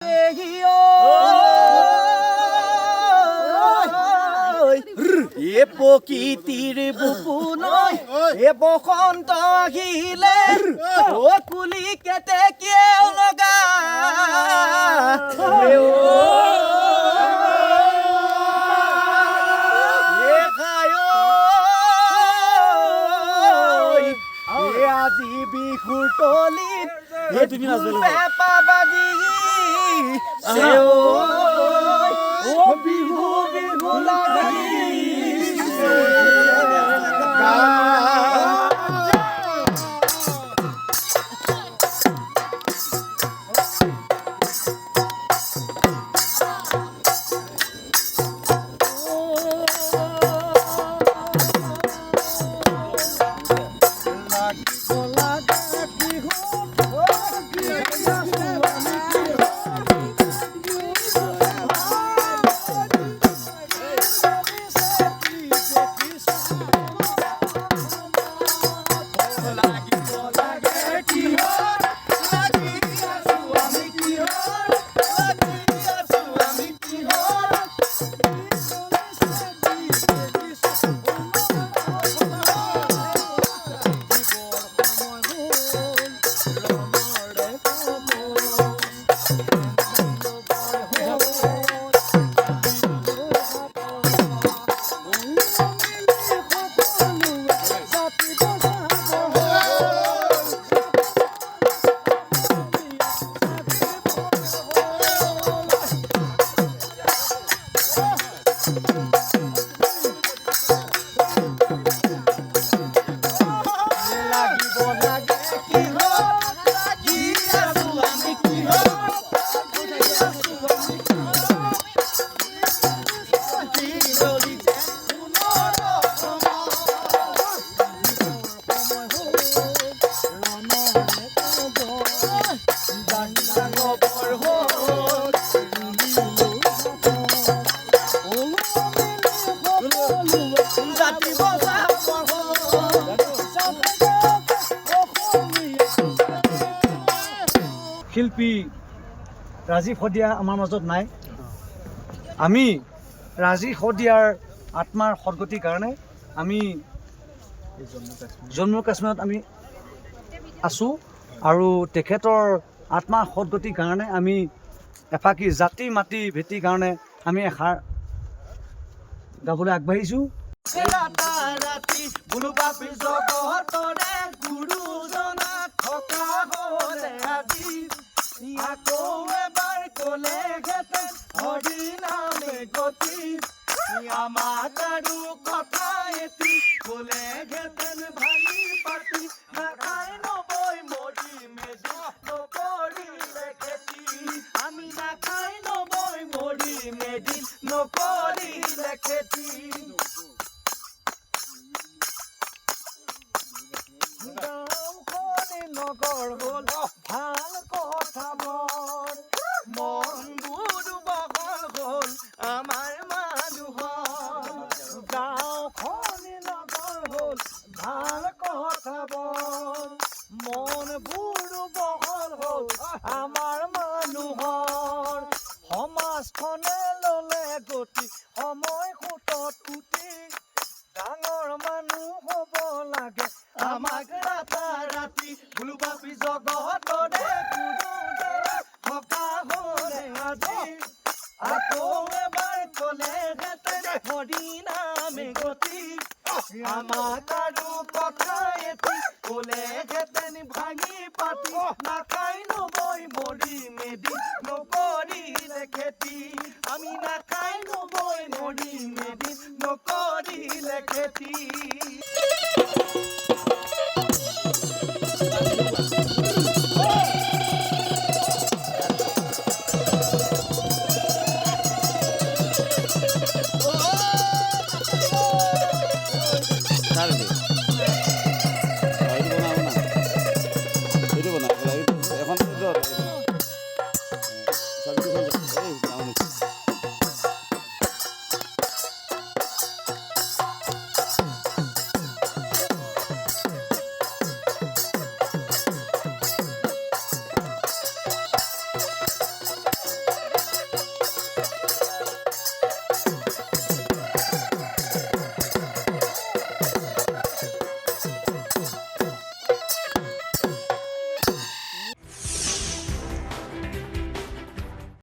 এ প্রকৃতির বুকু নয় এ বসন্ত আহিলে ও কুলি কেটে কেউ লগা আজি বিহুৰ তলিত তুমি পাবাজি বিহু বিহু লাগি শিল্পী ৰাজীৱ শদিয়া আমাৰ মাজত নাই। আমি ৰাজীৱ শদিয়াৰ আত্মাৰ সদগতিৰ কাৰণে আমি জম্মু কাশ্মীৰত আমি আছোঁ আৰু তেখেতৰ আত্মাৰ সদগতিৰ কাৰণে আমি এফাকি জাতি মাটি ভেটিৰ কাৰণে আমি এষাৰ গাবলৈ আগবাঢ়িছোঁ। আকৌ এবাৰ কলে ঘেতেন হৰি নামে গতি আমাক আৰু কথা এটি কলে ঘেতেন ভাঙি পাতি নাখাই নবৈ মৰি মেজি নকৰিলে খেতি আমি নাখাই নবৈ মৰি মেজি নকৰিলে খেতি গাঁওখনে নগৰ হ'ল ভাল কথা মনবোৰ বহল হ'ল আমাৰ মানুহৰ গাঁওখনে নগৰ হ'ল ভাল কথা মনবোৰ বহল হ'ল আমাৰ মানুহৰ সমাজখনে ল'লে গতি সময় সোঁতত উঠি ডাঙৰ মানুহ হ'ব লাগে আমাক ৰাতি ভুলবাপি জগতৰে থকা হ'লে আজি আকৌ এবাৰ কলে হেতেন হৰি নামে গতি আমাক আৰু কথা এটি কলে হেতেন ভাঙি পাতি নাখাই নবৈ মৰি মেদি নকৰিলে খেতি আমি